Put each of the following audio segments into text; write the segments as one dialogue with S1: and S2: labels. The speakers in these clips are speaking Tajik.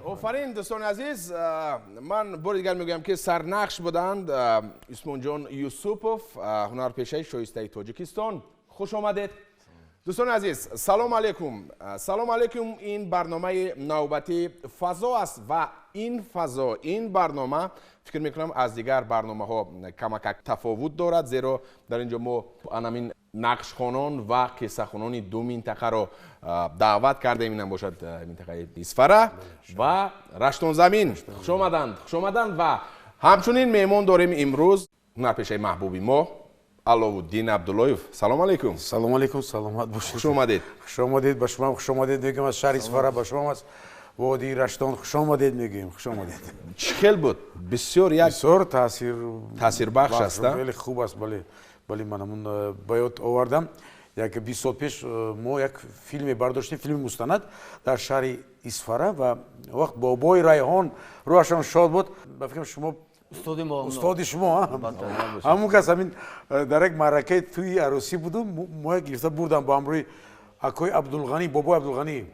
S1: آفرین دوستان عزیز. من بار دیگر میگم که سرنقش بودند اسمون جان یوسوپوف، هنرپیشه شایسته تاجیکستان. خوش آمدید دوستان عزیز. سلام علیکم. سلام علیکم. این برنامه نوبتی فضا است و این برنامه فکر میکنم از دیگر برنامه ها کمک تفاوت دارد، زیرا در اینجا ما همین نقش خوانان و قصه خوانان دو منطقه را دعوت کردیم. اینم باشد منطقه ایسفره و رشتون زمین. خوش آمدند و همچنین میمون داریم امروز هنرپیشه محبوبی ما علاءالدین عبداللهیف. سلام علیکم.
S2: سلام علیکم. سلامت باشید.
S1: خوش آمدید.
S2: خوش آمدید. با شما خوش آمدید میگم. از شهر ایسفره با شما از وادی رشتون خوش آمدید میگیم. خوش آمدید.
S1: چخیل بود؟ بسیار تاثیر بخش است.
S2: خیلی خوب است. بله من همون باید آوردم. یک 20 سال پیش ما یک فیلم برداشتیم، فیلم مستند در شهر ایسفره و وقت بابای ریحان روحشان شاد بود. با فکر شما استاد شما همون کس همین در یک معرکه توی عروسی بودم، ما گرفته بردم با امروی اکوی عبدالغنی، بابای عبدالغنی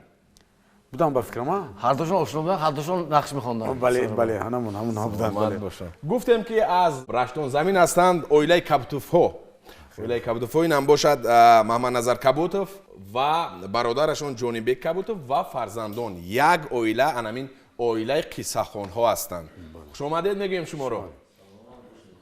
S2: بودم با فکر ما.
S3: هر دوشون آشنا بودن، هر دوشون نقش می‌خوندن.
S2: بله همون ها بودن.
S1: گفتم که از رشتون زمین هستند اویلای کبوتوف ها. اویلای کبوتوف ها این هم باشد محمد نظر کبوتوف و برادرشون جونی بیک کبوتوف و فرزندان. یک اویله همین اویلای قصه خوان ها هستند. خوش آمدید میگیم شما رو.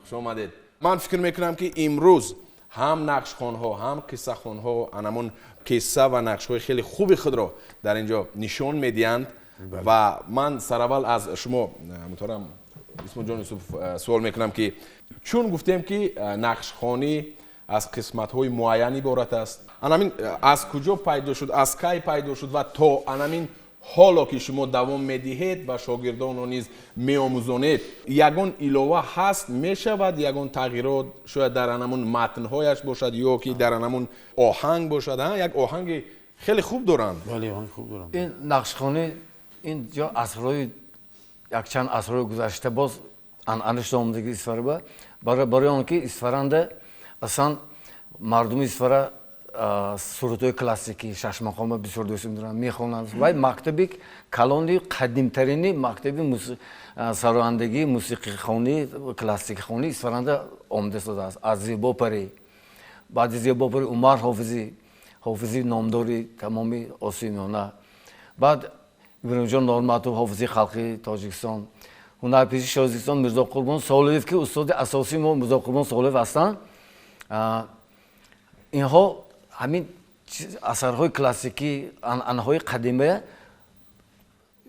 S1: خوش آمدید. من فکر میکنم که امروز هم نقش خوان ها هم قصه خوان ها همون قصه و نقش های خیلی خوبی خود را در اینجا نشان میدهند و من سراول از شما محترم اسم جان یوسف سوال میکنم که چون گفتیم که نقش خوانی از قسمت های معین عبارت است، همین از کجا پیدا شد، از کی پیدا شد و تا همین حالا که شما دوام میدهید و شاگردان رو نیز میآموزانید یگان علاوه هست میشود، یگان تغییرات شاید در همون متنهایش باشد یا که در همون آهنگ باشد. یک آهنگ خیلی خوب دارند.
S2: بله آهنگ خوب دارند.
S3: این نقشخوانی اینجا اسرای یک چند اسرای گذشته باز انش آمدگی ایسفره بود. برای آنکه ایسفرنده اصلا مردم ایسفره سرودهای کلاسیکی شش مقامه بسیار دوست می‌دارن میخونند و مکتبی کلانی قدیم‌ترینی مکتبی سرایندگی موسیقی خوانی کلاسیک خوانی ایسفرنده آمده شده است. از زیبا پری، بعد زیبا پری عمر حافظی نامداری تمامی آسیا میانه، بعد ابراهیم جان نورمتوف حافظی خلقی تاجیکستان هنرپیشه شازیستان میرزا قربان سالویف که استاد اساسی ما میرزا قربان سالویف هستند. اینها همین اثرهای کلاسیکی انهای قدیمه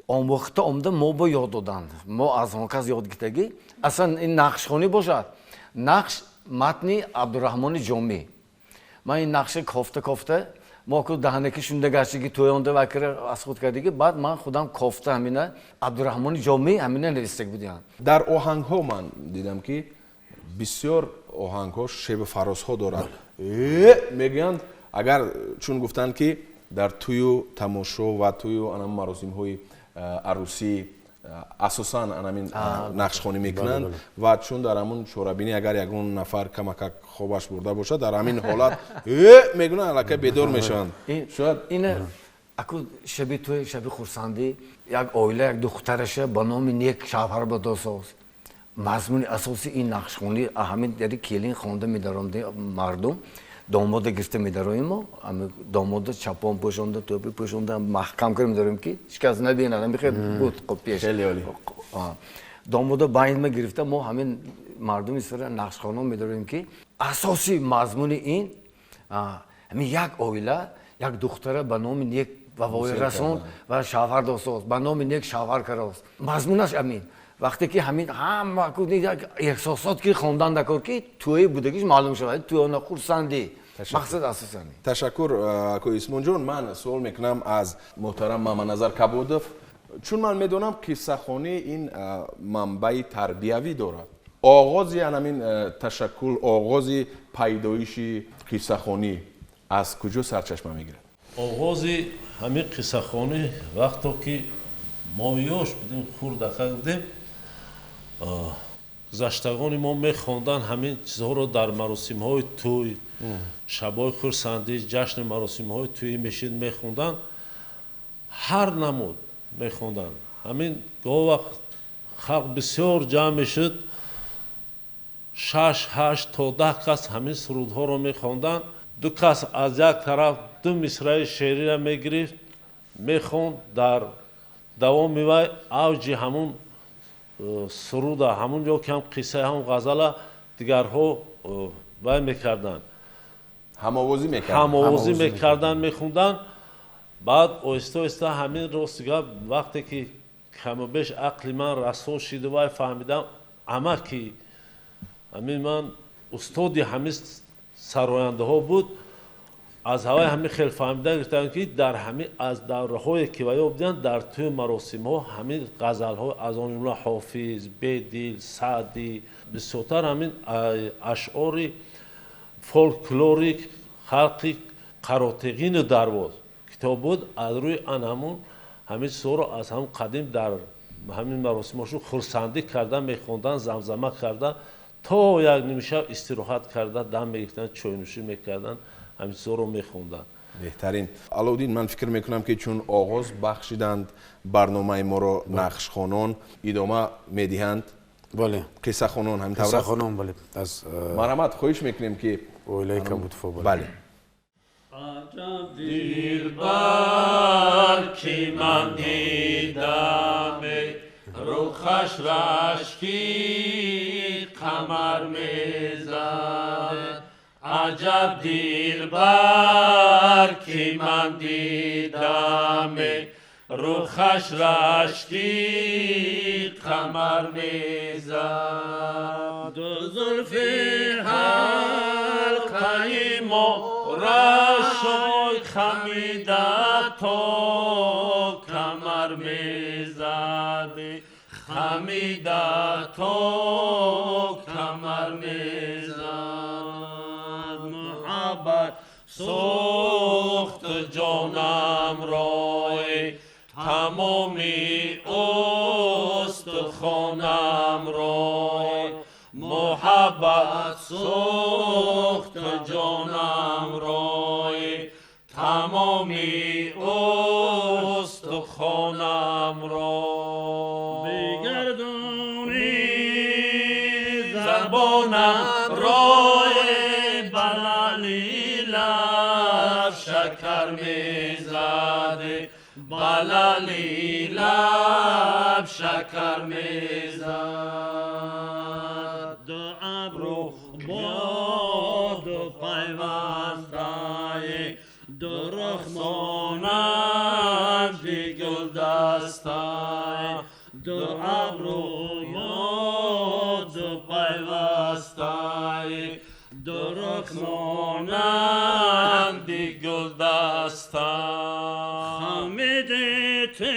S3: آموخته آمده ما با یاد دادند. ما از آن کس یاد گرفتگی اصلا این نقش خوانی باشد. نقش متنی عبدالرحمن جامی. من این نقش کافته ما که دهنکی شونده گشتی که تویانده وکر از خود کردی بعد من خودم کافته همینه عبدالرحمن جامی همینه نوشته بودیم.
S1: در آهنگ ها من دیدم که بسیار آهنگ ها شب فراز ها دارد. میگن اگر چون گفتن که در توی تماشا و توی آن مراسم های عروسی اساساً همین نقش خوانی میکنند و چون در همون شورابینی اگر یگون نفر کمک خوبش برده باشه در همین حالت میگن علاقه بیدار میشن.
S3: شاید این اكو شبیه توی شبیه خورسندی یک عائله یک دخترشه با نام نیک شوهر با دو ساز. مضمون اساسی این نقش خوانی همین در کلین خوانده می‌دارند مردم. داماد گرفته می‌داریم ما داماد چپان پوشونده توپی پوشونده محکم کرد می‌داریم که هیچکس ندیدن می‌خواد بود قپیش
S1: خیلی عالی.
S3: داماد باید ما گرفته ما همین مردم اسفر نقش خوانان می‌داریم که اساسی مضمون این همین یک عائله یک دختره به نام نیک و وای رسون و شوهر دوست به نام نیک شوهر کراست. مضمونش همین وقتی که همین هم احساسات که خواندن دکار که توی بودگیش معلوم شد توی آن خورسندی مقصد اساسی.
S1: تشکر اکو اسمون جون. من سوال میکنم از محترم محمدنظر کبودوف چون من میدونم قصه خوانی این منبع تربیوی دارد. آغاز همین تشکل آغاز پیدایش قصه خوانی از کجا سرچشمه میگیره؟
S4: آغاز همین قصه خوانی وقتی که ما یاش بودیم خورده بودیم گذشتگان ما میخواندن همین چیزها رو در مراسم های توی شبای خورسندی جشن مراسم های توی میشید میخوندن هر نمود میخوندن همین گاه وقت خلق بسیار جمع میشد 6 8 تا 10 کس همین سرودها رو میخوندن. دو کس از یک طرف دو مصرع شعری را میگرفت میخوند در دوام وی اوج همون سرود همون جا که هم قصه هم غزل دیگرها وی میکردن هم‌آوازی میکردن میخوندن. بعد آهسته همین راستگاه وقتی که کم و بیش عقل من رسا شد و فهمیدم اما که همین من استادی همین سراینده ها بود از هوای همین خیلی فهمیدن گرفتن که در همین از دوره های که ویا بودن در توی مراسم ها همین غزل ها از آن جمله حافظ، بیدل، سعدی بسیارتر همین اشعار فولکلوریک خلقی قراتگین درواز کتاب بود. از روی آن همین سورا از هم قدیم در همین مراسم هاشون خورسندی کردن میخوندن زمزمه کردن تا یک نیم شب استراحت کردن دم میگرفتن چای نوشی میکردن همین سورا میخوندن.
S1: بهترین. علاودین من فکر میکنم که چون آغاز بخشیدند برنامه ما رو نقش خوانان ادامه میدهند.
S2: بله
S1: قصه خوانان همین
S2: قصه خوانان بله از
S1: مرحمت خواهش میکنیم که
S2: عائله کبودفو
S1: بله
S4: عجب دلبر که من دیدم رخش رشکی قمر میزد. عجب دلبر که من دیدم رخش رشکی قمر میزد. دو زلف حلقه مرشای خمیده تا کمر میزد. خمیده تا کمر میزد. محبت سوخت جانم رای تمامی استخوانم رای. محبت سوخت جانم رای تمامی استخوانم رای. بگردونی زبانم رای بلالی لب شکر میزد.
S5: بلالی لب شکر میزد دو ابرو با دو پیوسته دو رخ مانند گل دسته دو ابرو با دو پیوسته دو رخ مانند گل دسته خمید تیر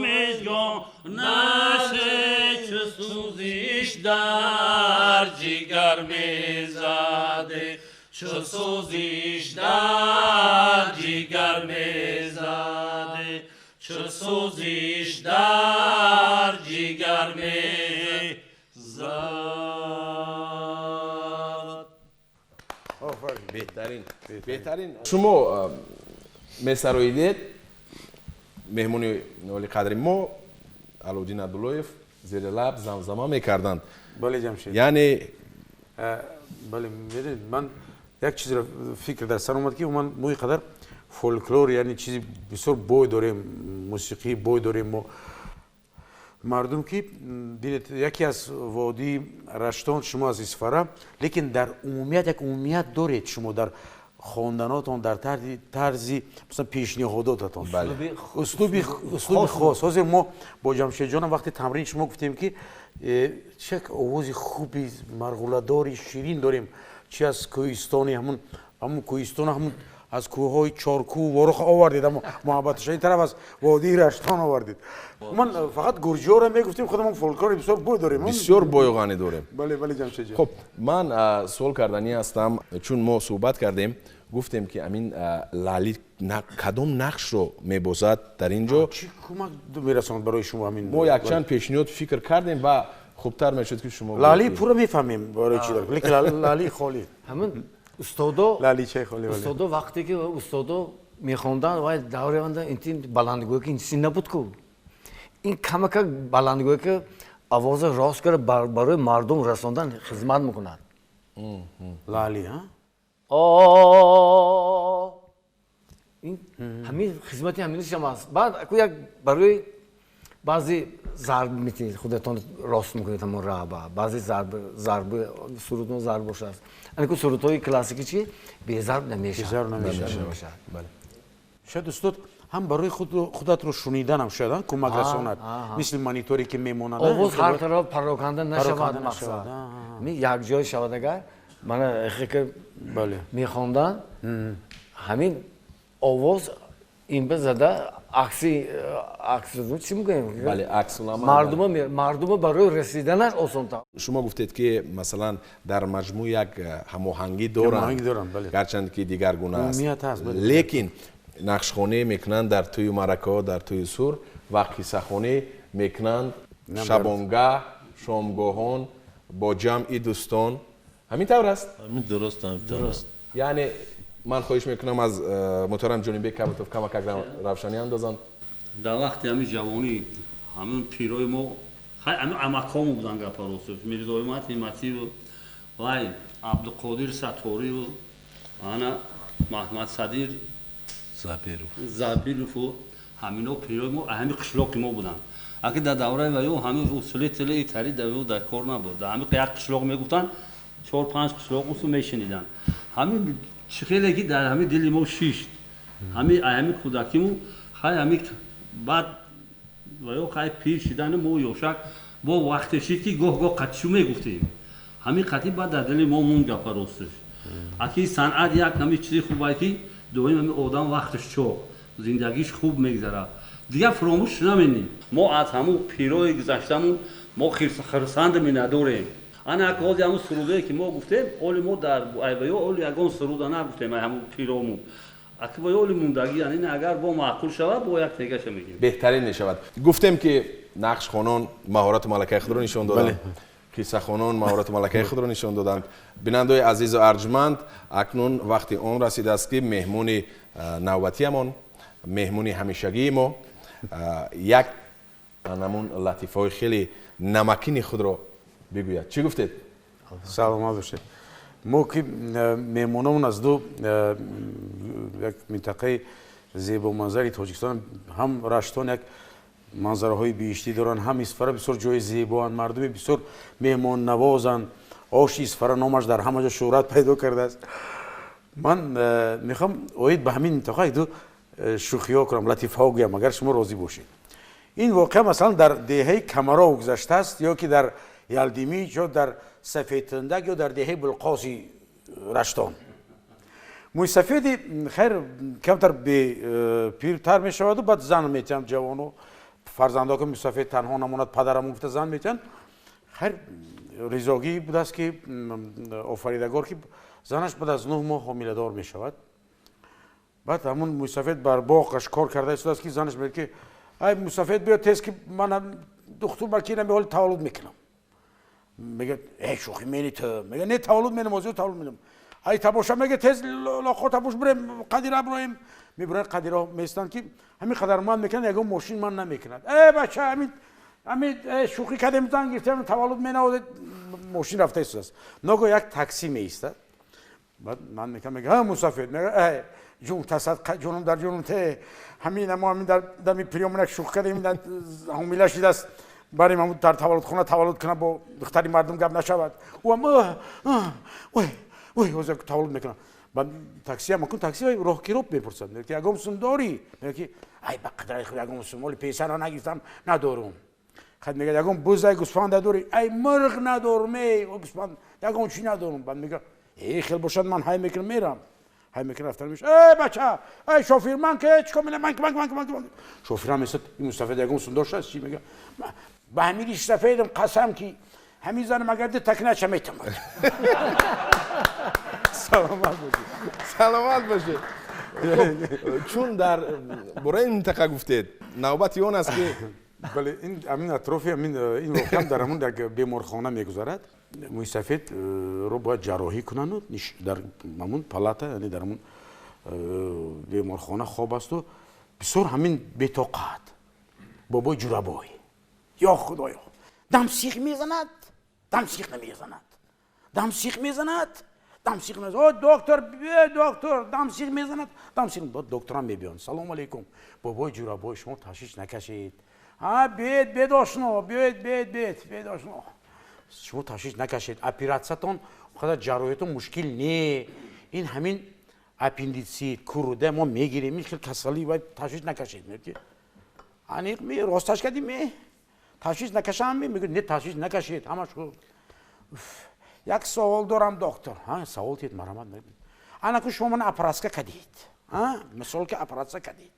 S5: میزگان نشه چه سوزیش در جگر میزده چه سوزیش در جگر میزده چه سوزیش در جگر میزد
S1: بهترین شما میسرویدید مهمونی نولی قدری ما علودین عبداللهیف زیر لب زمزمه میکردند
S2: بله جمشید
S1: یعنی
S2: بله میدونید من یک چیز را فکر در سر اومد که من موی قدر فولکلور یعنی چیزی بسیار بوی داریم موسیقی بوی داریم ما مردم که بینید یکی از وادی رشتان شما از اسفاره لیکن در عمومیت یک عمومیت دارید شما در خواندناتون در طرزی مثلا پیشنهاداتتون اسلوبی خاص حاضر ما با جمشید جانم وقتی تمرین شما گفتیم که چه آواز خوبی مرغوله‌داری شیرین داریم چی از کوهستانی همون کوهستان همون از کوههای چارکو ورخ آوردید اما محبتش این طرف از وادی رشتان آوردید من فقط گرجی را میگفتیم خودمون فولکلور بسیار بوی داریم
S1: بسیار بوی و غنی داریم
S2: بله جمشید جان
S1: خب من سوال کردنی هستم چون ما صحبت کردیم گفتیم که امین لالی کدام نقش رو میبازد در اینجا
S2: چی کمک میرساند برای شما همین
S1: ما یک چند پیشنهاد فکر کردیم و خوبتر میشد که شما
S2: لالی پورا میفهمیم برای چی داره لیکن لالی خالی
S3: همین استادا
S2: لالی چه خالی
S3: استادا وقتی که استادا میخوندن و دوره این بلندگویی که این چیزی نبود کو این کمک بلندگویی که آواز راست کرده برای مردم رساندن خدمت میکنن
S2: لالی ها
S3: این همین خدمتی همین شما است بعد یک برای بعضی ضرب میتونید خودتون راست میکنید همون رابع بعضی ضرب سرودون ضرب باشه است یعنی سرودهای کلاسیکی چی بی ضرب نمیشه
S1: بله
S2: شاید استاد هم برای خودت رو شنیدن هم شاید کمک رساند مثل مانیتوری که میمونن
S3: آواز هر طرف پراکنده نشود مقصد یک جای شود اگر من که
S2: بله
S3: میخوندن همین آواز این به زده عکسی چی میگیم
S1: بله عکس
S3: مردم برای رسیدنش آسان‌تر
S1: شما گفتید که مثلا در مجموع یک هماهنگی دارن
S2: بله
S1: گرچند که دیگر گونه است
S2: هست
S1: لیکن نقشخوانی میکنند در توی مرکه در توی سور و قصه خوانی میکنند شبانگاه شامگاهان با جمع دوستان همین طور است
S4: همین درست
S1: یعنی من خواهش میکنم از محترم جونیبک کبوتوف کمک روشنی اندازند
S5: در وقت همین جوانی همین پیروی ما همین عمکامو بودن گپاروسوف میرزای ما همتی و وای عبدالقادر ستاری و انا محمد صدیر زبیروف و همینا پیروی ما همین قشلاق ما بودن اگه در دوره ویو همین اصول تلی تری در کار نبود همین یک قشلاق میگفتن 4-5 قشلاق اصول میشنیدن همین خیلی که در همین دلی ما شیشت همین کودکیمو خیلی همین بعد ویو خیلی پیر شدن ما یوشک با وقت شید که گاه قطشو میگفتیم همین قطعی بعد در دلی ما مون گپا راستش اکی صنعت یک همین چیزی خوبه که دویم همین آدم وقتش چو زندگیش خوب میگذره دیگه فراموش نمینیم ما از همون پیروی گذشتمون ما خرسند می نداریم انا اکوازی همون سروده که ما گفتیم اولی ما در ایویو اولی اگون سروده نگفتیم همون پیرومون اکوازی اولی موندگی یعنی اگر با معقول شود با یک تگش میگیم
S1: بهترین نشود گفتیم که نقش خوانان مهارت ملکه خود رو نشون دادن قصه خوانان مهارت ملکه خود رو نشون دادند بینندگان عزیز و ارجمند اکنون وقتی اون رسیده است که مهمون نوبتیمون مهمونی همیشگی ما یک نمون لطیفه خیلی نمکینی خود رو بگوید چی گفتید؟
S2: سلام باشه ما که مهمونمون از دو یک منطقه зебо манзари тоҷикистон ҳам раштон як манзараҳои биҳиштӣ доранд, ҳам Исфара бисёр ҷои зебоанд, мардуми бисёр меҳмоннавозанд. оши Исфара номаш дар ҳама ҷо шӯҳрат пайдо кардааст. ман мехоҳам оид ба ҳамин минтақа ду шӯхиҳо кунам, латифаҳо гӯям, агар шумо розӣ бошед. ин воқеа масалан дар деҳаи Камарово гузаштааст, ё ки дар Ялдимич, ё дар Сафедтиндак, ё дар деҳаи Булқоси Раштон. мӯйсафеди хайр камтар пиртар мешаваду баъд зан метиҳанд, ҷавону фарзандҳо ки мӯйсафед танҳо намонад, падарамон гуфта зан метиҳанд. хайр ризогӣ будааст ки офаридагор ки занаш баъд аз 9 моҳ ҳомиладор мешавад. баъд ҳамун мӯйсафед бар боғаш кор карда истодааст ки занаш мегӯяд ки ай мӯйсафед биё тез ки ман духтур балки ина ҳоли таваллуд мекунам. мегӯяд эй шӯхӣ мени ту, мегӯяд не таваллуд менамозӣ, таваллуд менам. ай табоша мегӯяд тез лохо табош бирем қадира бироем. мебуранд қадиро местанд ки ҳамин қадар ман мекунад, ягон мошин ман намекунад. бача ҳамин шӯхӣ кардем зан гирифтем таваллуд менавозед, мошин рафта истодааст. ногоҳ як таксӣ меистад. баъд ман мекунам, мегӯям мӯйсафед, мегӯяд ҷун тасад ҷунум дар ҷунум те ҳамин мо ҳамин дами приёминак шӯх кардем, ҳомила шидааст, барем ҳамун дар таваллудхона таваллуд кунам, бо духтари мардум гап нашавад. ой ҳозир таваллуд мекунам. баъд таксиам макун, такси роҳкироб мепурсад, ягон сум дорӣ? мегӯяд ки ай ба қадраи худ ягон сум, моли песаро нагирифтам, надорум. хад мегӯяд ягон бӯзай гӯспанда дорӣ? ай мурғ надорум, гӯспанд ягон чӣ надорум. баъд мегӯяд хел бошад ман ҳай мекунам мерам. ҳай мекунам рафтар меш бача шофир ман ке чико мелам ман шофирам месад мӯйсафед ягон сум доштааст чӣ мегӯяд ба ҳамин Исфафедам қасам ки ҳамин занам агар ди такнача метамад. саломат бошед.
S1: саломат бошед. чун дар бораи ин минтақа гуфтед, навбати он аст ки
S2: бале ин ҳамин атрофи ин воқеам дар ҳамун як беморхона мегузарад. мӯйсафедро бояд ҷарроҳӣ кунанд, дар ҳамун палата, яъне дар ҳамун беморхона хоб асту бисёр ҳамин бетоқат бобои ҷурабой, ё худоё, дам сиқ мезанад, дам сиқ намезанад, дам сиқ мезанад, дам сиқ мезанад. о доктор, доктор, дам сиқ мезанад, дам сиқ. докторам мебиёнд. салому алейкум, бобои ҷурабой, шумо ташвиш накашед. биед, биед ошно, биед, биед ошно. шумо ташвиш накашед, оператсиятон қадар ҷарроҳиятон мушкил не. ин ҳамин аппендитсит, куруда мо мегирем, ин хел касалӣ, вай ташвиш накашед. аниқ ме росташ кардим ме ташвиш накашам ме мегӯяд не ташвиш накашед, ҳамаш як савол дорам доктор. савол тед марамад анаку шумо ман оператсия кардед, мисол ки оператсия кардед,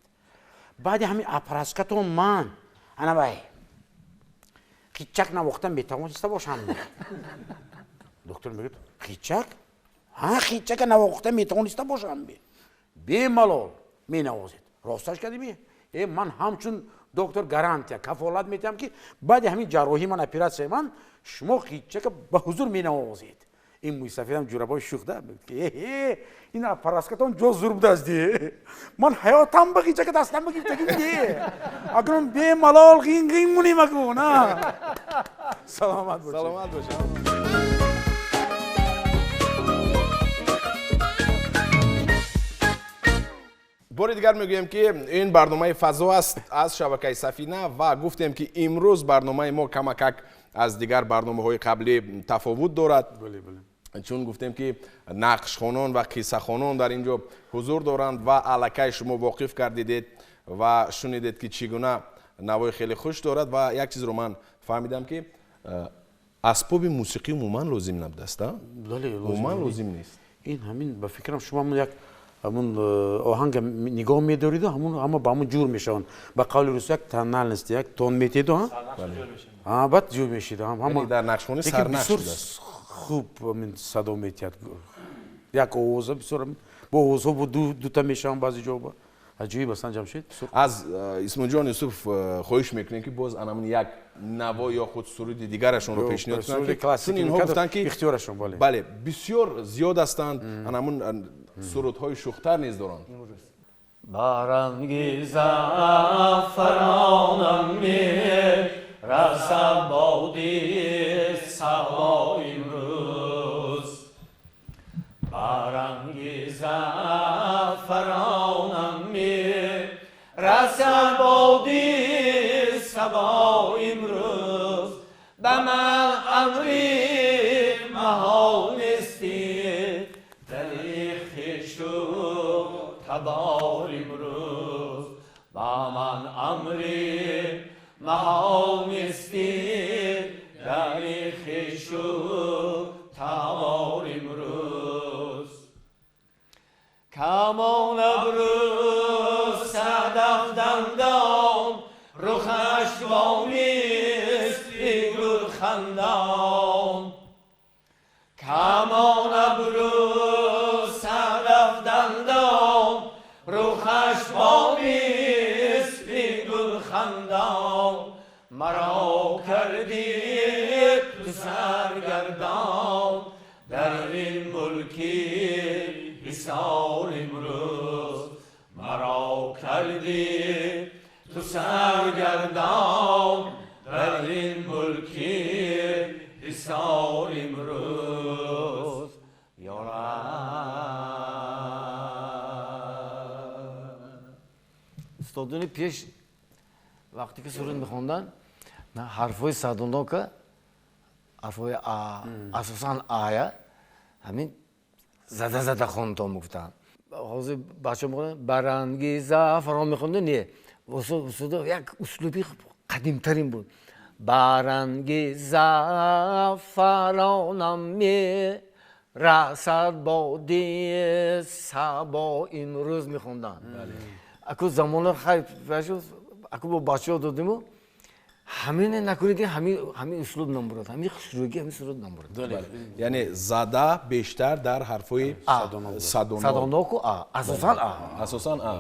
S2: баъди ҳамин оператсиятон ман анавай қичак навохта метавониста бошам. доктор мегӯяд қичак? қичака навохта метавониста бошам. бемалол менавозед. росташ кардем. ман ҳамчун доктор гарантия кафолат метиҳам ки баъди ҳамин ҷарроҳӣ ман оператсияи ман шумо қичака ба ҳузур менавозед. ин мӯйсафедам ҷурабои шӯхда ин оператсиятон ҷо зур будааст. ман ҳаётам ба қичака дастам бигирифтагӣ акнун бемалол ғин мунем акун. саломат бошед.
S1: саломат бошед. бори дигар мегӯем ки ин барномаи фазо аст аз шабакаи Сафина ва гуфтем ки имрӯз барномаи мо камакак аз дигар барномаҳои қаблӣ тафовут дорад. чун гуфтем ки нақшхонон ва қиссахонон дар ин ҷо ҳузур доранд ва аллакай шумо воқиф гардидед ва шунидед ки чӣ гуна навои хеле хуш дорад. ва як чизро ман фаҳмидам ки асбоби мусиқӣ умуман лозим набудааст. умуман лозим нест.
S2: ин ҳамин ба фикрам шумо як ҳамун оҳанга нигоҳ медориду ҳама ба ҳамун ҷур мешаванд. ба қавли рӯс як тональност, як тон метеду баъд ҷур мешида.
S1: дар нақшхонӣ сарнақш шудааст.
S2: хуб садо метиҳад. як овоза бисёр бо овозҳо бо дута мешаванд баъзе ҷо. аҷоиб астан ҷамшед.
S1: аз исмоҷон юсуф хоҳиш мекунем ки боз анамун як наво ё худ суруди дигарашонро пешниҳод кунанд. чун инҳо гуфтанд ки
S2: ихтиёрашон
S1: бале бисёр зиёд ҳастанд, анамун сурудҳои шӯхтар низ доранд.
S3: баранги зафаронам мерасад боди саҳво имрӯз, баранги зафаронам رسد بادی صبا امروز به من امری مها نیستی دلی خویش و تبار امروز به من امری مها نیستی دلی خویش و تبار امروز کمان ابروز صدف دندان رخش وامیست ای گل خندان کمان ابروز صدف دندان رخش وامیست ای گل خندان مرا کردی تو سرگردان در این ملکی حصار امروز مرا کردی تو سرگردان در این ملکی حصار امروز یا استادان پیش وقتی که سرود میخوندن من حرفای صدونا که حرفای اساساً آیا همین زده خوندم میگفتن حاضر بچه میخوندن برنگی زعفران میخوندن نه واسه یک اسلوبی قدیمترین بود برنگی زعفرانم می رسد بادی صبا امروز میخوندن اکو زمان خیلی اکو با بچه ها دادیم و همین نکنید همین اسلوب نمبرد همین خشروگی همین سرود نمبرد
S1: یعنی زده بیشتر در حرفای
S3: صدونا کو اساساً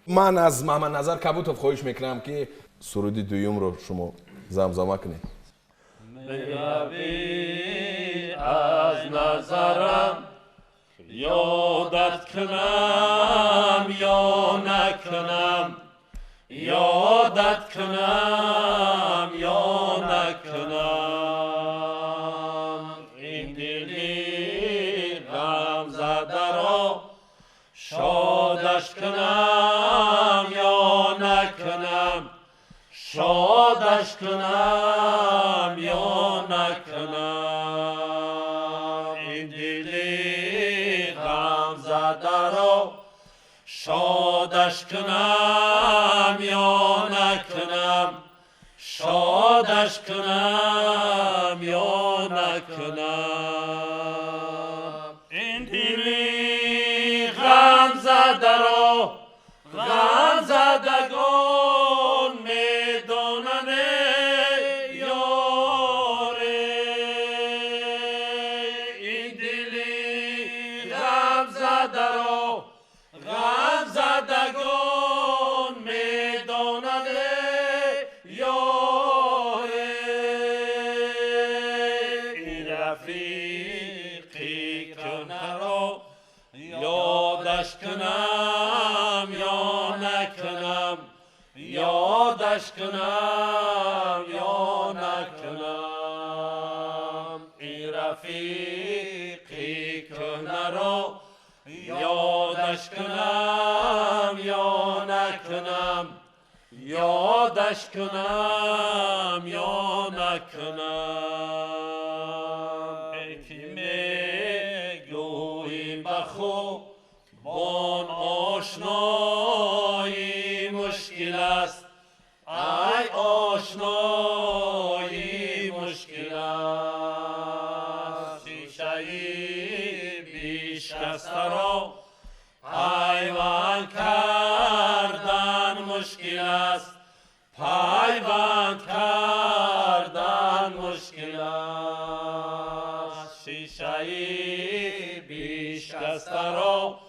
S1: من از محمد نظر کبوتوف خواهش میکنم که سرود دویم رو شما زمزمه کنید
S4: میروی از نظرم یادت کنم یا نکنم یادت کنم یا نکنم این دلی غم زده را شادش کنم یا نکنم شادش کنم یا نکنم این دلی غم زده را شادش کنم یا نکنم شادش کنم یا نکنم این دلی غم زده را غم زدگان میدانند یاره این دلی غم زده را غم زدگان میدانند یاره این رفیقی کنه را یادش کنم یا نکنم یادش کنم یا نکنم این رفیقی کنه را یادش کنم یا نکنم یادش کنم یا نکنم ای که میگوییم بخو بان آشنایی مشکل است ای آشنایی مشکل است شیشه بیشکسته را پیوند کردن مشکل است پیوند کردن مشکل است شیشه بیشکسته را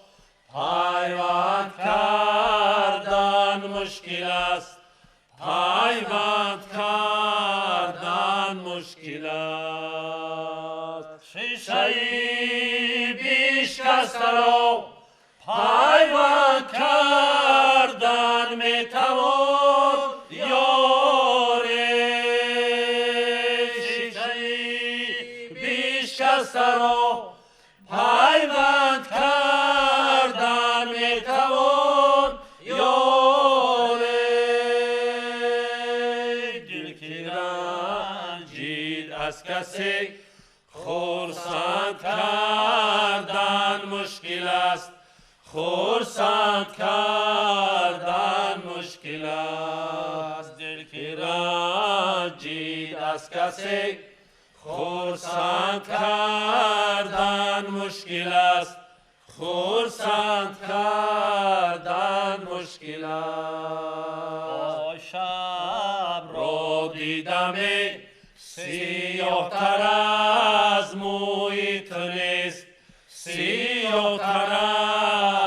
S4: پیوند کردن مشکل است پیوند کردن مشکل است شیشه بیشکسته را پیوند کردن میتوان یاره شیشه بیشکسته را پیوند کردن میتوان یاره مشکل است خرسند کردن مشکل است دل که رنجید از کسی خرسند کردن مشکل است خرسند کردن مشکل است شب را دیدم سیاه تر از موی تو نیست سیاه تر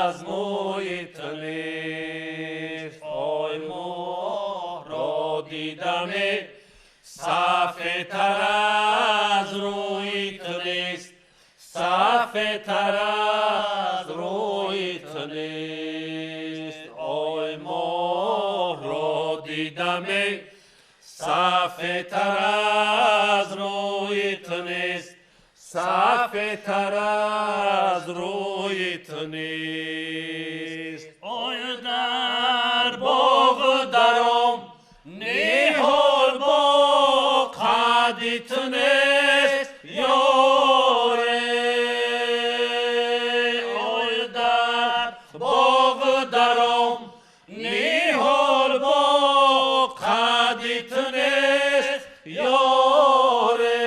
S4: از موی تو نیست آی ماه را دیدم صفحه تر از روی تو نیست صفحه تر از روی تو نیست آی ماه را دیدم صفحه تر از روی تو نیست صفحه تر از روی تو نیست آی در باغ درم نیهال با قدی تو نیست یاره آی در باغ درم نیهال با قدی تو نیست یاره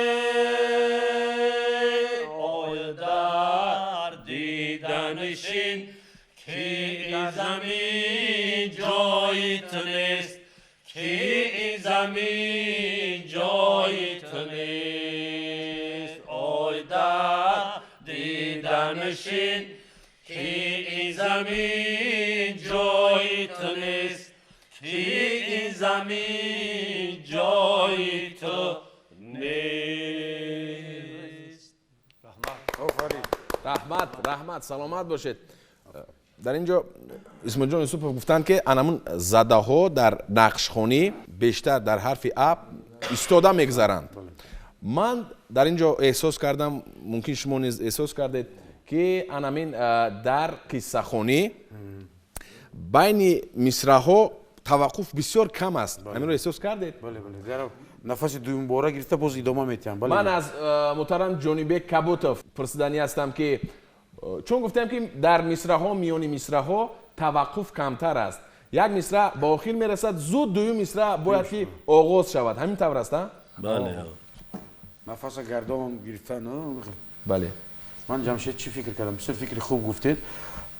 S4: آی در دیدنشین که این زمین جای تو نیست که این زمین جای تو نیست آی در دیدنشین که این زمین جای تو نیست که این زمین جای تو نیست
S1: رحمت سلامت باشید. در اینجا اسماعیل جان یوسف گفتن که انمون زده ها در نقشخوانی بیشتر در حرف اب ایستاده میگذرند. من در اینجا احساس کردم ممکن شما نیز احساس کردید که انمین در قصه خوانی بین مصرع‌ها توقف بسیار کم است. همین رو احساس کردید؟
S2: بله در نفس دوم باره گرفته باز ادامه میتیم.
S1: من از محترم جونیبک کبوتوف پرسیدنی هستم که چون گفتم که در مصرع‌ها میانی مصرع‌ها توقف کمتر است. یک مصرع با آخر میرسد زود دوم مصرع باید که آغاز شود. همین طور است؟
S4: بله
S2: نفس گردام گرفته نه؟
S1: بله.
S2: من جمشید چی فکر کردم؟ بسیار فکر خوب گفتید.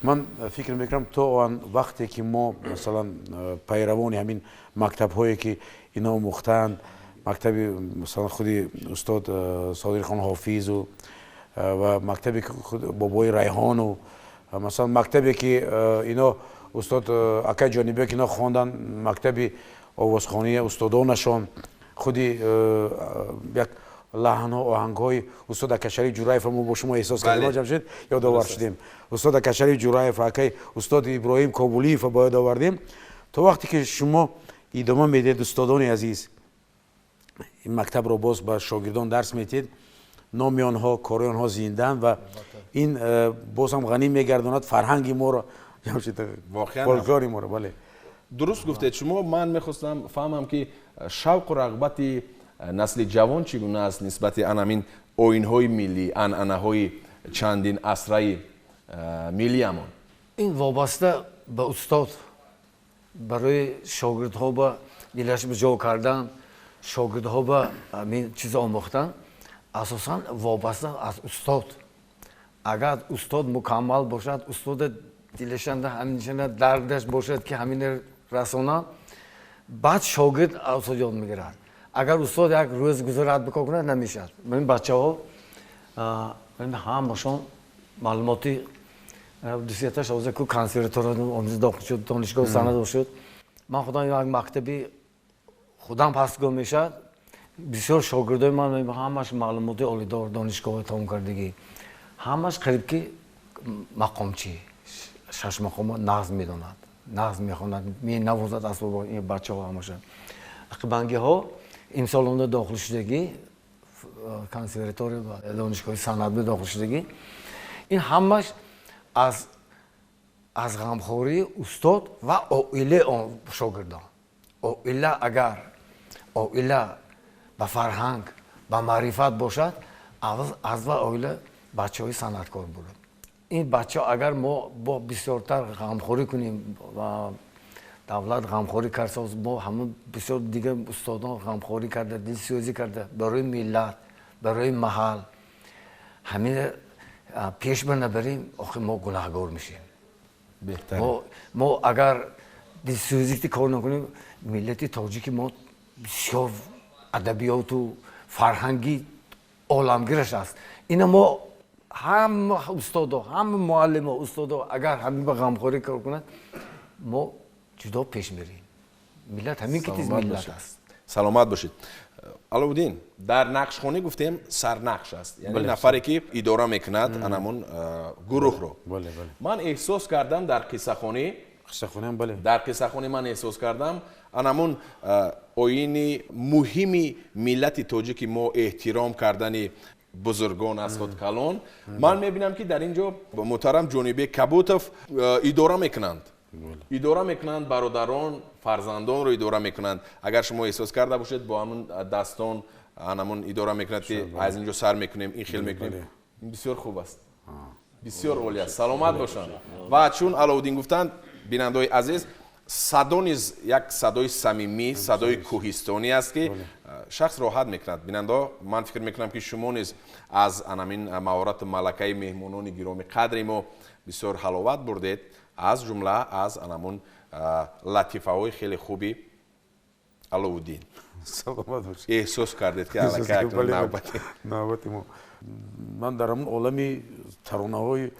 S2: من فکر میکنم تو آن وقتی که ما مثلا پیروان همین مکتب هایی که اینا مختن مکتب مثلا خودی استاد صادق خان حافظ و مکتبی که خود بابای ریحان و مثلا مکتبی که اینا استاد اکا جانبی که اینا خواندن مکتب آوازخوانی استادانشان خودی یک لحن ها آهنگ های استاد اکا شریف جورایف ما با شما احساس کردیم جمشید یادآور شدیم استاد اکا شریف جورایف اکا استاد ابراهیم کابلی با یاد آوردیم تو وقتی که شما ادامه میدید استادان عزیز این مکتب رو باز با شاگردان درس میدید نام آنها کار آنها زیندن و این باز هم غنی میگرداند فرهنگ ما رو فولکلور ما رو. بله
S1: درست گفتید شما. من میخواستم فهمم که شوق و رغبت نسل جوان چگونه است نسبت انمین آیین‌های ملی انعنه‌های چندین عصره ملی امون.
S3: این وابسته به استاد برای شاگردها به دلش به جا کردن شاگردها به همین چیز آموختن اساساً وابسته از استاد. اگر استاد مکمل باشد استاد دلشنده همین دردش باشد که همین رسانه بعد شاگرد اوسا یاد میگیرد. اگر استاد یک روز گذارد بکنه نمیشد. من بچه ها همشون معلوماتی دوسیتش از که کنسرватория آموزش داخل شد دانشگاه سند شد. من خودم یک مکتبی خودم پاسگاه میشد. بسیار شاگردای من همش معلومات عالی‌دار دانشگاه تمام کردگی همش قریب که مقامچی شش مقام نظم میداند نظم میخواند می نوازد اسباب این بچه‌ها همش اقبانگی ها امسالون داخل شدگی کنسرватория و دانشگاه سند داخل شدگی این همش از غمخوری استاد و عائله شاگردان. عائله اگر عائله با فرهنگ با معرفت باشد از و عائله بچه‌های صنعتکار بود. این بچه ها اگر ما با بسیارتر غمخوری کنیم و دولت غمخوری کرد ما همون بسیار دیگه استادان غمخوری کرده دلسوزی کرده برای ملت برای محل همین پیش بنبریم آخه ما گناهگار میشیم
S1: بهتره
S3: ما اگر دلسوزی کار نکنیم ملت تاجیک ما بسیار ادبیات و فرهنگی عالمگیرش است اینا ما هم استادا هم معلم استادا اگر همین به غمخوری کار کنند ما جدا پیش میریم ملت همین که تیز ملت است
S1: سلامت باشید علاودین در نقش خونی گفتیم سرنقش است یعنی نفری که اداره میکند انمون گروه رو
S2: بله
S1: من احساس کردم در قصه خونی
S2: قصه خونم بله
S1: در قصه خونی من احساس کردم انمون اوینی مهمی ملت تاجیک ما احترام کردن بزرگان از خود کلان من میبینم که در اینجا محترم جونیبک کبوتوف اداره میکنند اداره میکنند برادران فرزندان رو اداره میکنند اگر شما احساس کرده باشید با همون دستان همون اداره میکنند که از اینجا سر میکنیم این خیل میکنیم بسیار خوب است بسیار عالی است سلامت باشند و چون علاودین گفتند بیننده‌های عزیز صدا نیز یک صدای صمیمی صدای کوهستانی است که شخص راحت میکند بیننده من فکر میکنم که شما نیز از همین مهارت ملکه مهمانان گرامی قدری ما بسیار حلاوت بردید از جمله از همون لطیفه های خیلی خوبی علاودین
S2: سلامت باشید
S1: احساس کردید که علاکه
S2: نوبت ما من در همون عالمی ترانه های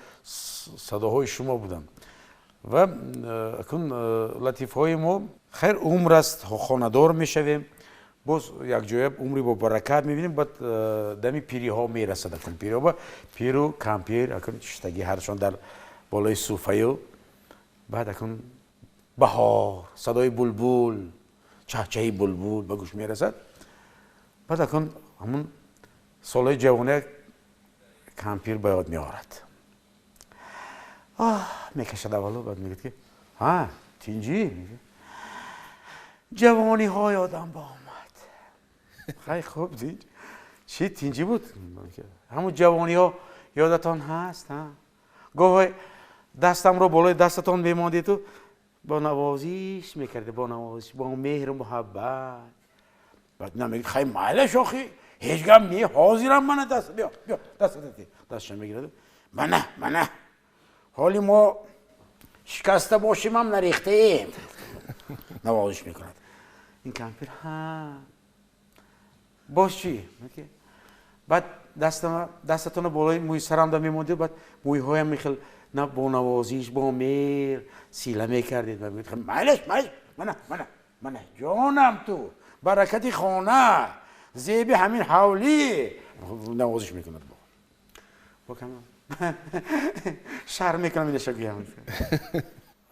S2: صداهای شما بودم و اکنون لطیفه های ما خیر عمر است خاندار میشویم باز یک جای عمری با برکت میبینیم بعد دمی پیری ها میرسد اکنون پیری ها با پیرو کمپیر اکنون چشتگی هرشان در بالای صوفه بعد اکنون بهار صدای بلبل چهچهی بلبل به گوش میرسد بعد اکنون همون سالهای جوانه کمپیر به یاد میآورد میکشد اولو بعد میگه که ها تینجی میگه جوانی ها یادم با آمد خیلی خوب تینج چی تینجی بود همون جوانی ها یادتان هست ها گوه دستم رو بالای دستتان میماندی تو با نوازیش میکرده با نوازیش با مهر و محبت بعد نمیگه خیلی مالش آخی هیچگاه می حاضرم من دست بیا دستشم میگیرد من حالی ما شکسته باشیم هم نریخته ایم نوازش میکند این کمپیر ها باش چی؟ بعد دستتون بالای موی سرم دا میمونده بعد موی هایم میخل نه با نوازیش با میر سیله میکردید و میگه مالش من جانم تو برکتی خانه زیبی همین حولی نوازش میکند با کم شرم میکنم این شکلی همین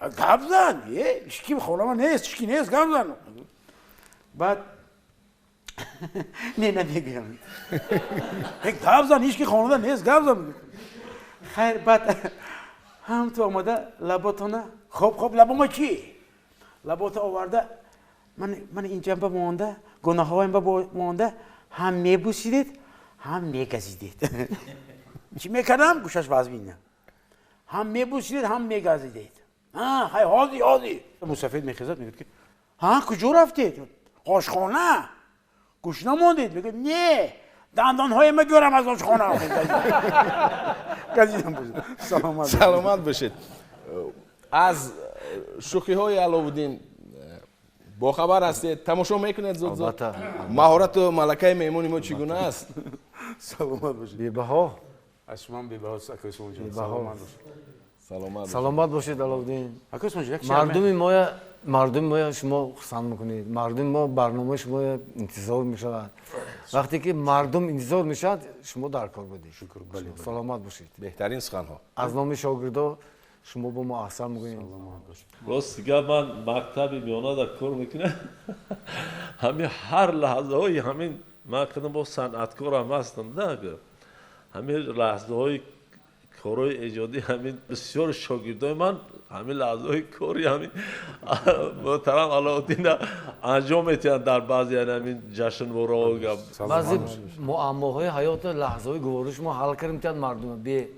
S2: گپ زن هیچکی خونه من نیست هیچکی نیست گپ زن بعد نمیگم گپ زن هیچکی خونه نیست گپ زن خیر بعد هم تو آمده لباتونه خب لبا ما کی لبات آورده من این جنبه مانده گناه هایم مانده هم میبوسیدید هم میگزیدید چی میکردم گوشش وزبینه هم میبوسیدید هم میگزیدید های حاضی موسفید میخیزد میگه که کجا رفتید آشخانه گوش نماندید میگه نه دندان های ما گرم از آشخانه گزیدم باشید
S1: سلامت باشید از شوخی های علاودین با خبر هستید تماشا میکنید زود مهارت و ملکه میمونی ما چگونه است
S2: سلامت باشید
S3: بی‌بها
S2: از شما بی‌بها است اکوسون جان
S3: سلامت باشید علاودین
S2: اکوسون جان
S3: مردم ما شما پسند میکنید مردم ما برنامه شما انتظار میشود وقتی که مردم انتظار میشد شما در کار بودید سلامت باشید
S1: بهترین سخن ها
S3: از نام شاگردا شما با ما احسان میگویید
S4: راست دیگه من مکتب میانا در کار میکنم همین هر لحظه های همین من کدام با صنعتکارم هستم نه همین لحظه های کارهای ایجادی همین بسیار شاگردای من همین لحظه های کاری همین محترم علاودین انجام میتونن در بعضی همین جشنواره
S3: بعضی معماهای حیات لحظه های گوارش ما حل کردیم تا مردم به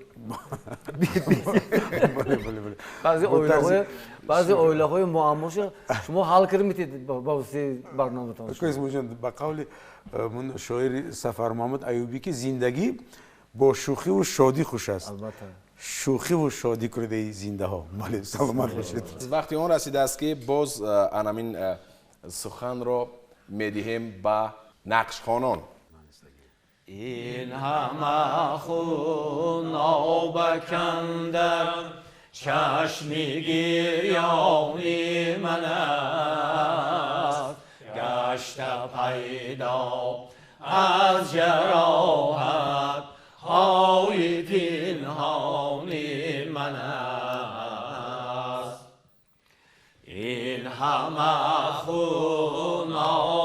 S3: بعضی اویلاهای معماش شما حل کردید با واسه برنامه‌تان.
S2: اسم جان با قول من شاعر سفر محمد ایوبی که زندگی با شوخی و شادی خوش است.
S3: البته.
S2: شوخی و شادی کرده زنده ها. بله سلامت باشید.
S1: وقتی اون رسیده است که باز انامین سخن رو میدهیم با نقش خوانان.
S3: این همه خون آبکندر چشمی گریانی من است گشت پیدا از جراحت های پنهانی من است این همه خون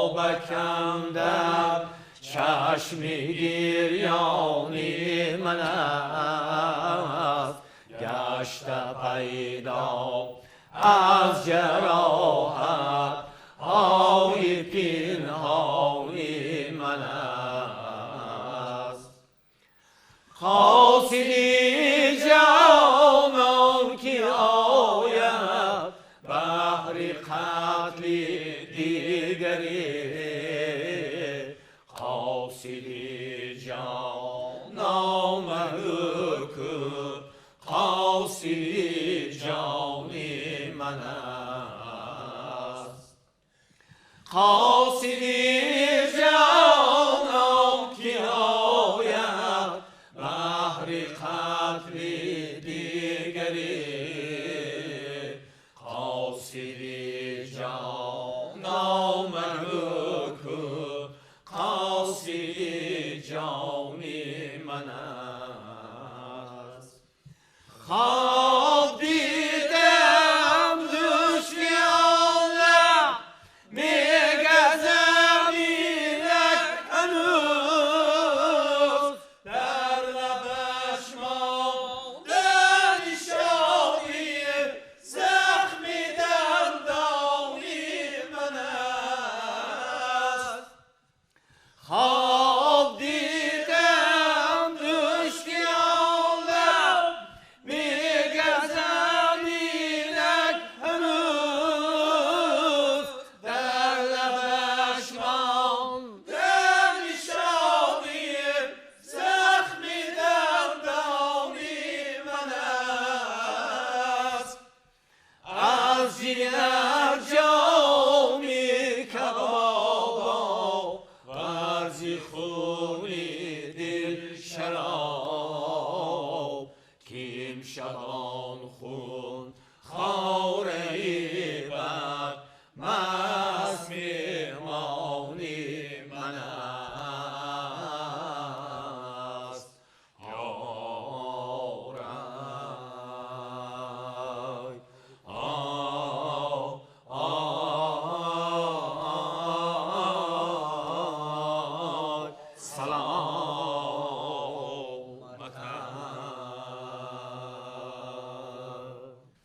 S3: آبکندر چشمی گریانی من است گشت پیدا از جراحت های پنهانی من است قاصدی جانم که آید بهر قتل دیگری قاصدی جانم که قاصدی جانی من است قاصدی جانم که آید بهر قتل دیگری قاصدی جانم که قاصدی جانی من است خواب دیدم دوشیانه میگذم اینک هنوز در لبش مانده نشانی زخمی دندانی من است خواب دیدم دوشیانه میگذم اینک هنوز در لبش مانده نشانی زخمی دندانی من است از جگر جامی کبابا ورزی خونی دل شراب کیم شبان خون خواره بر مست میهمانی من است یارای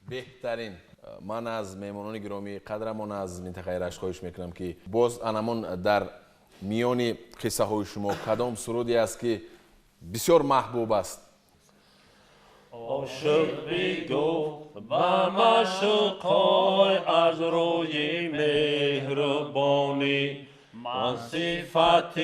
S1: بهترین من از مهمانان گرامی قدرمان از منطقه رشت خواهش میکنم که باز انامون در میان قصه های شما کدام سرودی است که بسیار محبوب است؟
S4: عاشق بگو با معشوقای از روی مهربانی من صفت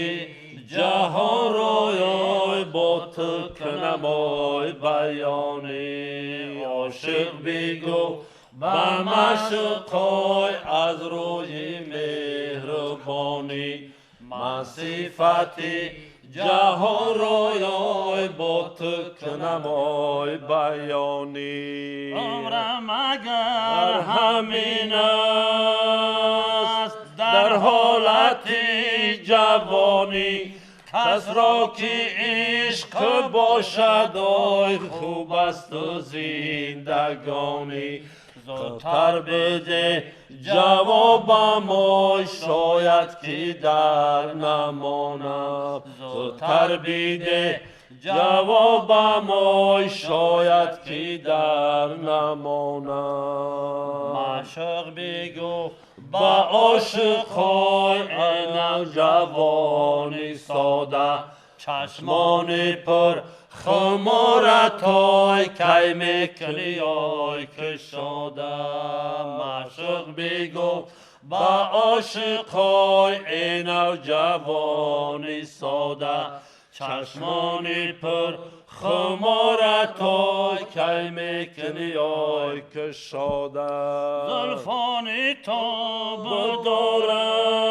S4: جهان روی با تو کنمای بیانی عاشق بگو با معشوقای از روی مهربانی من صفت جهان روی با تو کنمای بیانی عمرم اگر همین است در حالت جوانی کس را که عشق باشد آی خوب است و زندگانی زودتر بده جوابم آی شاید که در نمانم زودتر بده جوابم آی شاید که در نمانم معشوق بگو با عاشقای این جوانی ساده چشمان پر خمارتای کی میکنی آی کشاده معشوق بگو با عاشقای این نوجوانی ساده چشمانی پر خمارتای کی میکنی آی کشاده زلفانی تو بدارم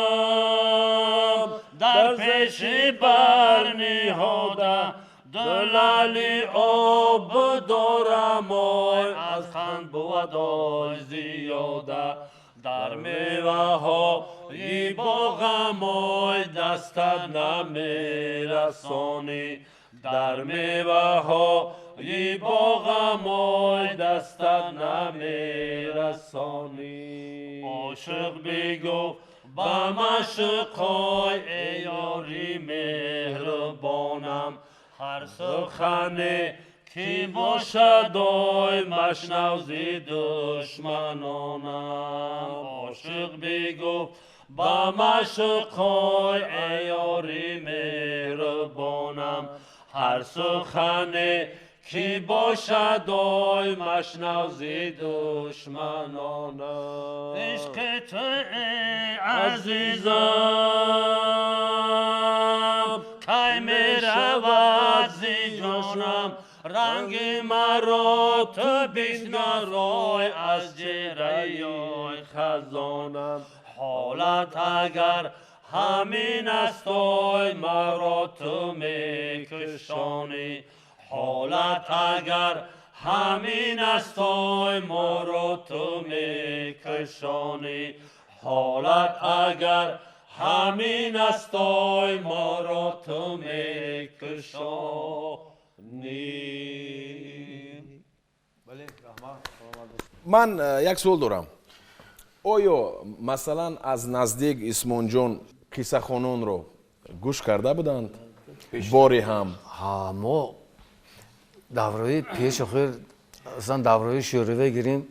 S4: در پیش برنهاده دلالی آب دارم آی از خند بود آی زیاده در میوه های باغم آی دستت نمیرسانی در میوه های باغم آی دستت نمیرسانی عاشق بگو با معشوقای ای یاری مهربانم هر سخنی کی باشد آی مشنو ز دشمنانم عاشق بگو با معشوقای ای یاری مهربانم هر سخنی کی باشد آی مشنو ز دشمنانم عشق تو ای عزیزم کی میرود ز جانم رنگ مرا تو بشنای از چهره خزانم حالت اگر همین است آی مرا تو میکشانی حالت اگر همین است آی مرا تو میکشانی حالت اگر همین است آی مرا تو میکشانی
S1: من یک سوال دارم آیا مثلا از نزدیک اسمانجان قصه خانان رو گوش کرده بودند باری هم
S3: ها ما давраи пеш охир асан давраи шӯраве гирем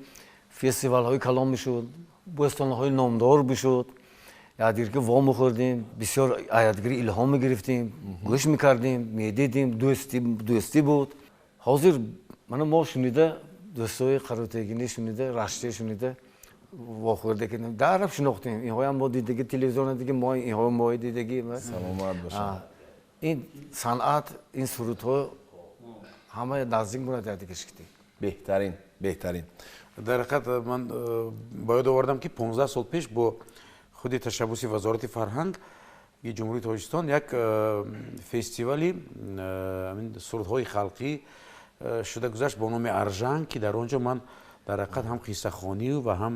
S3: фестивалҳои калон мешуд бӯстонҳои номдор бишуд якдигарро ва мехӯрдем бисёр якдигаро илҳом мегирифтем гӯш мекардем медидем дӯстӣ буд ҳозир мана мо шунида дӯстои қаротегинӣ шунида раштӣ шунида вохӯрда кардем дараб шинохтем инҳоям мо дидаги телевизион диги мо инҳо мо дидаги
S1: саломат бошад
S3: ин санъат ин сурудҳо ҳамаи наздик мурад якдига шикти
S1: беҳтарин
S2: дар ҳақиқат ман ба ёд овардам ки 15 сол пеш бо худи ташаббуси вазорати фарҳанг ки ҷумҳурии тоҷикистон як фестивали сурудҳои халқӣ шуда гузашт бо номи аржан ки дар он ҷо ман дар ҳақиқат ҳам қиссахонию ва ҳам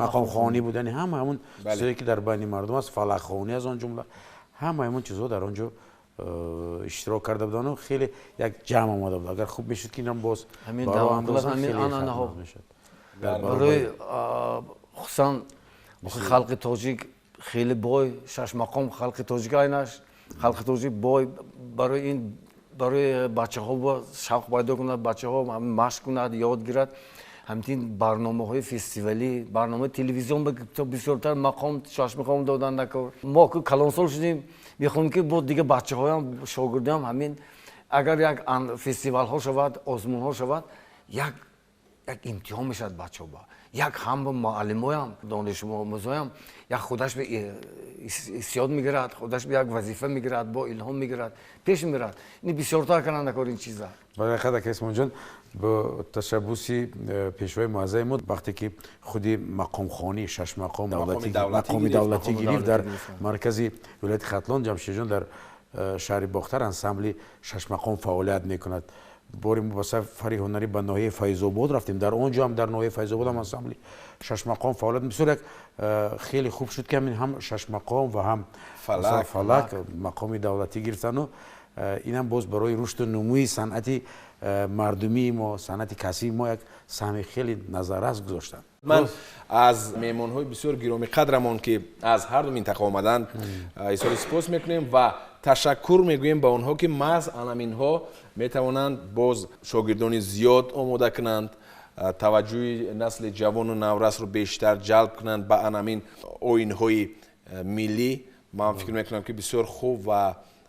S2: мақомхонӣ буд яъне ҳама ҳамун чизое ки дар байни мардум аст фалакхонӣ аз он ҷумла ҳама ҳамун чизҳо дар он ҷо иштирок карда будану хеле як ҷамъ омада буд агар хуб мешуд ки инам боз
S3: барои хусусан халқи тоҷик хеле бой шашмақом халқи тоҷик айнаш халқи тоҷик бой барои ин барои бачаҳо шавқ пайдо кунад бачаҳо машқ кунад ёд гирад ҳамчун барномаҳои фестивалӣ барномаи телевизион бисёртар мақом шашмақом додан мо калонсол шудем мехоҳем ки бо дигар бачаҳоям шогирдиам ҳамин агар як фестивалҳо шавад озмунҳо шавад як имтиҳон мешавад бачаҳо як ҳам муаллимоям донишомӯзоям як худаш истиёд мегирад худаш як вазифа мегирад бо илҳом мегирад пеш мерад ин бисёртар каранда кор ин чиза
S2: барақат ака исмонҷон бо ташаббуси пешвои муаззаи мо вақте ки худи мақомхонӣ шашмақом мақоми давлатӣ гирифт дар маркази вилояти хатлон ҷамшидҷон дар шаҳри бохтар ансамбли шашмақом фаъолият мекунад бори мо ба сафари ҳунарӣ ба ноҳияи файзобод рафтем дар он ҷо ҳам дар ноҳияи файзобод ҳам ансамбли шашмақом фаъолият бисёр як хеле хуб шуд ки ҳамин ҳам шашмақом ва ҳам фалак мақоми давлатӣ гирифтану инам боз барои рушду нумӯи санъати мардумии мо санъати касби мо як саҳми хеле назаррас гузоштанд
S1: ман аз меҳмонҳои бисёр гиромиқадрамон ки аз ҳарду минтақа омаданд изҳори сипос мекунем ва ташаккур мегӯем ба онҳо ки маҳз анаминҳо метавонанд боз шогирдони зиёд омода кунанд таваҷҷӯҳи насли ҷавону наврасро бештар ҷалб кунанд ба анамин оинҳои миллӣ ман фикр мекунам ки бисёр хуб ва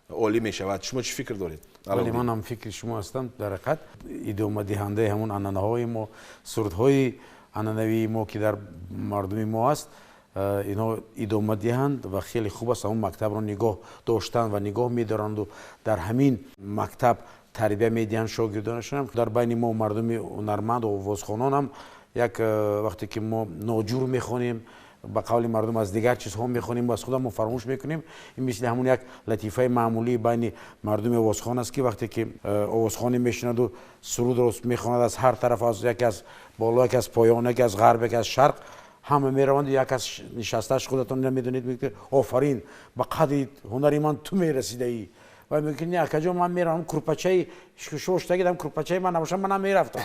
S1: олӣ мешавад шумо чӣ фикр доред
S2: ولی من هم فکر شما هستم در حقیقت ادامه دهنده همون عنعنه‌های ما، سرودهای عنعنوی ما که در مردم ما است، اینا ادامه دهند و خیلی خوب است اون مکتب رو نگاه داشتن و نگاه می‌دارند و در همین مکتب تربیت میدن شاگردانشون. هم در بین ما مردم هنرمند و آوازخوانان هم یک وقتی که ما ناجور میخونیم با قول مردم از دیگر چیزها میخونیم و از خودمون فراموش میکنیم، این مثل همون یک لطیفه معمولی بین مردم آوازخوان است که وقتی که آوازخوانی میشند و سرود رو میخواند از هر طرف، از یک از بالا، یک از پایان، یک از غرب، یک از شرق، همه میروند. یک از نشستهش خودتون نمیدونید میگه آفرین به قدر هنری من تو میرسیده ای و میگه نه کجا من میرم کرپچه شوشتگی دم کرپچه من نباشم من نمیرفتم.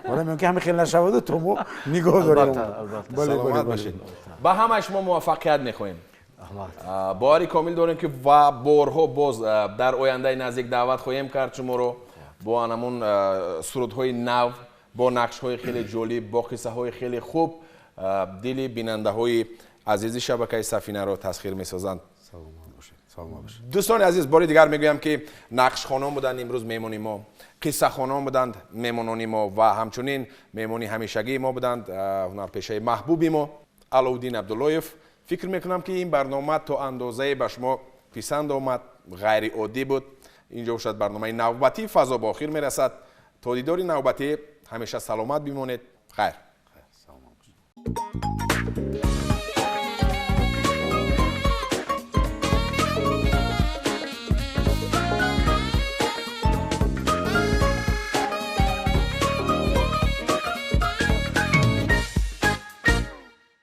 S2: ولی میگه همین خیلی نشود تو مو نگاه داریم.
S1: سلامت باشید. با همش ما موفقیت میخوایم. باری کامل داریم که و بارها باز در آینده نزدیک دعوت خواهیم کرد شما رو با همون سرودهای نو، با نقش‌های خیلی جالب، با قصه‌های خیلی خوب دل بیننده‌های عزیز شبکه سفینه رو تسخیر می‌سازند. دوستان عزیز، باری دیگر میگویم که نقش خوانان بودند امروز مهمانی ما، قصه خوانان بودند مهمانان ما و همچنین مهمانی همیشگی ما بودند هنرپیشه محبوبی ما علاءالدین عبداللهیف. فکر میکنم که این برنامه تا اندازه به شما پسند آمد، غیر عادی بود. اینجا شد برنامه نوبتی فضا با آخر میرسد. تا دیدار نوبتی همیشه سلامت بمانید. خیر.